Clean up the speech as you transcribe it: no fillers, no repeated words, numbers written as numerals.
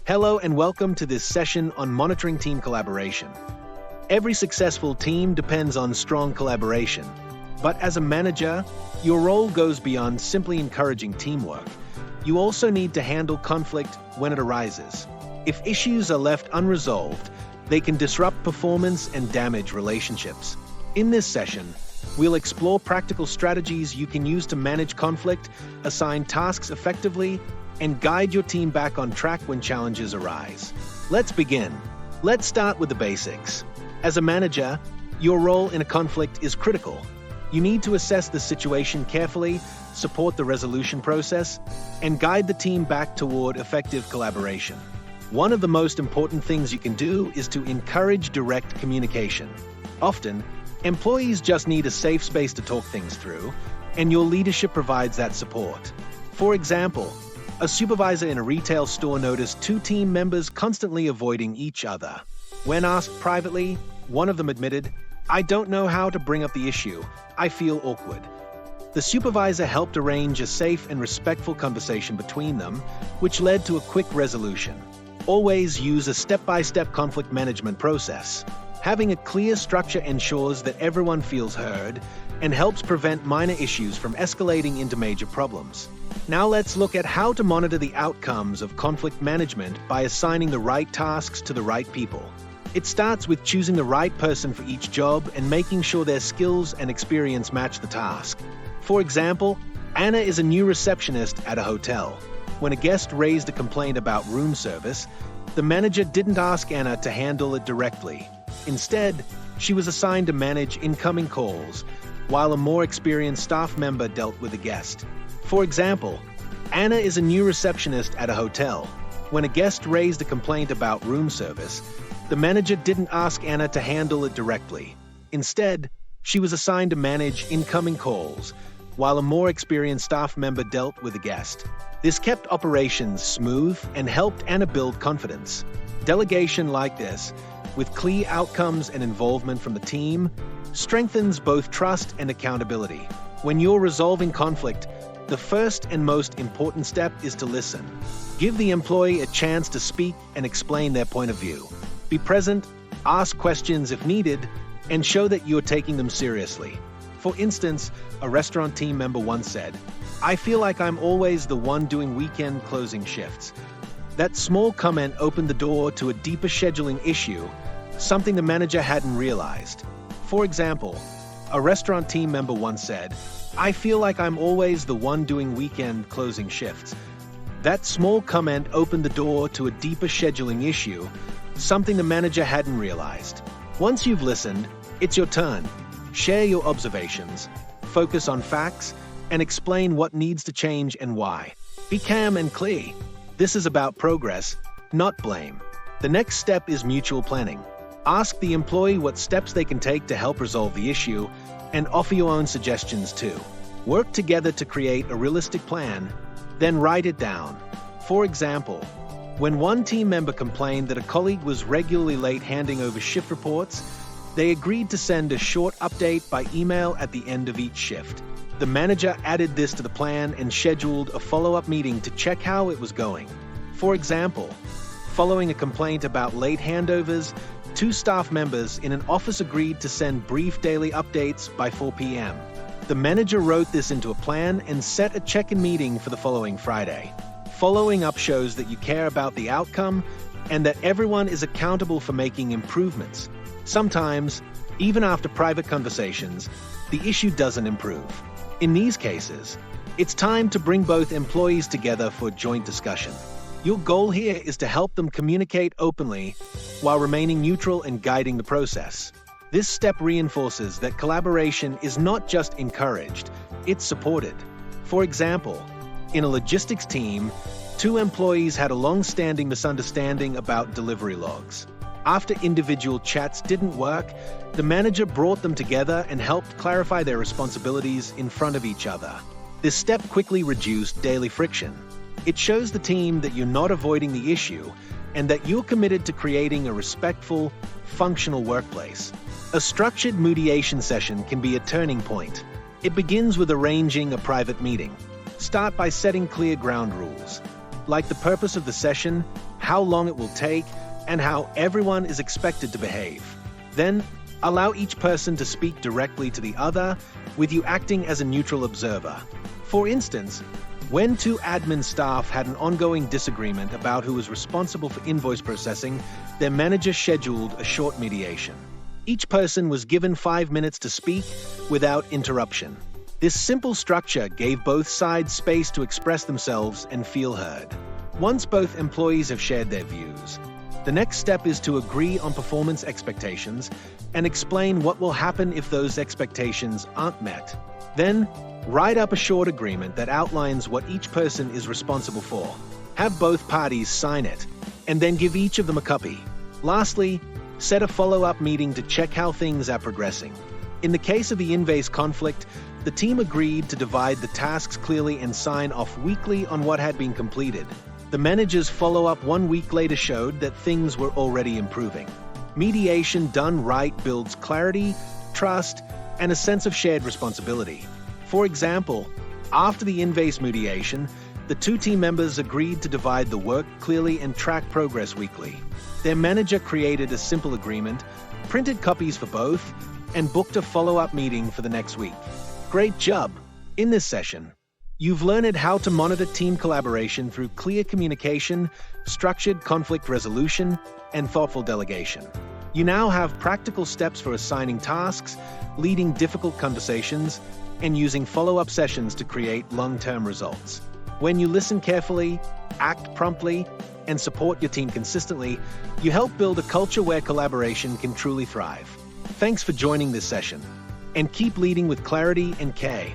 Hello and welcome to this session on monitoring team collaboration. Every successful team depends on strong collaboration, but as a manager, your role goes beyond simply encouraging teamwork. You also need to handle conflict when it arises. If issues are left unresolved, they can disrupt performance and damage relationships. In this session, we'll explore practical strategies you can use to manage conflict, assign tasks effectively, and guide your team back on track when challenges arise. Let's begin. Let's start with the basics. As a manager, your role in a conflict is critical. You need to assess the situation carefully, support the resolution process, and guide the team back toward effective collaboration. One of the most important things you can do is to encourage direct communication. Often, employees just need a safe space to talk things through, and your leadership provides that support. For example, a supervisor in a retail store noticed two team members constantly avoiding each other. When asked privately, one of them admitted, "I don't know how to bring up the issue. I feel awkward." The supervisor helped arrange a safe and respectful conversation between them, which led to a quick resolution. Always use a step-by-step conflict management process. Having a clear structure ensures that everyone feels heard and helps prevent minor issues from escalating into major problems. Now let's look at how to monitor the outcomes of conflict management by assigning the right tasks to the right people. It starts with choosing the right person for each job and making sure their skills and experience match the task. For example, Anna is a new receptionist at a hotel. When a guest raised a complaint about room service, the manager didn't ask Anna to handle it directly. Instead, she was assigned to manage incoming calls, while a more experienced staff member dealt with the guest. For example, Anna is a new receptionist at a hotel. When a guest raised a complaint about room service, the manager didn't ask Anna to handle it directly. Instead, she was assigned to manage incoming calls, while a more experienced staff member dealt with the guest. This kept operations smooth and helped Anna build confidence. Delegation like this, with clear outcomes and involvement from the team, strengthens both trust and accountability. When you're resolving conflict, the first and most important step is to listen. Give the employee a chance to speak and explain their point of view. Be present, ask questions if needed, and show that you're taking them seriously. For instance, a restaurant team member once said, "I feel like I'm always the one doing weekend closing shifts." That small comment opened the door to a deeper scheduling issue, something the manager hadn't realized. For example, a restaurant team member once said, "I feel like I'm always the one doing weekend closing shifts." That small comment opened the door to a deeper scheduling issue, something the manager hadn't realized. Once you've listened, it's your turn. Share your observations, focus on facts, and explain what needs to change and why. Be calm and clear. This is about progress, not blame. The next step is mutual planning. Ask the employee what steps they can take to help resolve the issue, and offer your own suggestions too. Work together to create a realistic plan, then write it down. For example, when one team member complained that a colleague was regularly late handing over shift reports, they agreed to send a short update by email at the end of each shift. The manager added this to the plan and scheduled a follow-up meeting to check how it was going. For example, following a complaint about late handovers, two staff members in an office agreed to send brief daily updates by 4 p.m. The manager wrote this into a plan and set a check-in meeting for the following Friday. Following up shows that you care about the outcome and that everyone is accountable for making improvements. Sometimes, even after private conversations, the issue doesn't improve. In these cases, it's time to bring both employees together for joint discussion. Your goal here is to help them communicate openly while remaining neutral and guiding the process. This step reinforces that collaboration is not just encouraged, it's supported. For example, in a logistics team, two employees had a long-standing misunderstanding about delivery logs. After individual chats didn't work, the manager brought them together and helped clarify their responsibilities in front of each other. This step quickly reduced daily friction. It shows the team that you're not avoiding the issue and that you're committed to creating a respectful, functional workplace. A structured mediation session can be a turning point. It begins with arranging a private meeting. Start by setting clear ground rules. like the purpose of the session, how long it will take, and how everyone is expected to behave. Then, allow each person to speak directly to the other, with you acting as a neutral observer. For instance, when two admin staff had an ongoing disagreement about who was responsible for invoice processing, their manager scheduled a short mediation. Each person was given 5 minutes to speak without interruption. This simple structure gave both sides space to express themselves and feel heard. Once both employees have shared their views, the next step is to agree on performance expectations and explain what will happen if those expectations aren't met. Then, write up a short agreement that outlines what each person is responsible for. Have both parties sign it, and then give each of them a copy. Lastly, set a follow-up meeting to check how things are progressing. In the case of the invoice conflict, the team agreed to divide the tasks clearly and sign off weekly on what had been completed. The manager's follow-up 1 week later showed that things were already improving. Mediation done right builds clarity, trust, and a sense of shared responsibility. For example, after the invoice mediation, the two team members agreed to divide the work clearly and track progress weekly. Their manager created a simple agreement, printed copies for both, and booked a follow-up meeting for the next week. Great job! In this session, you've learned how to monitor team collaboration through clear communication, structured conflict resolution, and thoughtful delegation. You now have practical steps for assigning tasks, leading difficult conversations, and using follow-up sessions to create long-term results. When you listen carefully, act promptly, and support your team consistently, you help build a culture where collaboration can truly thrive. Thanks for joining this session, and keep leading with clarity and care.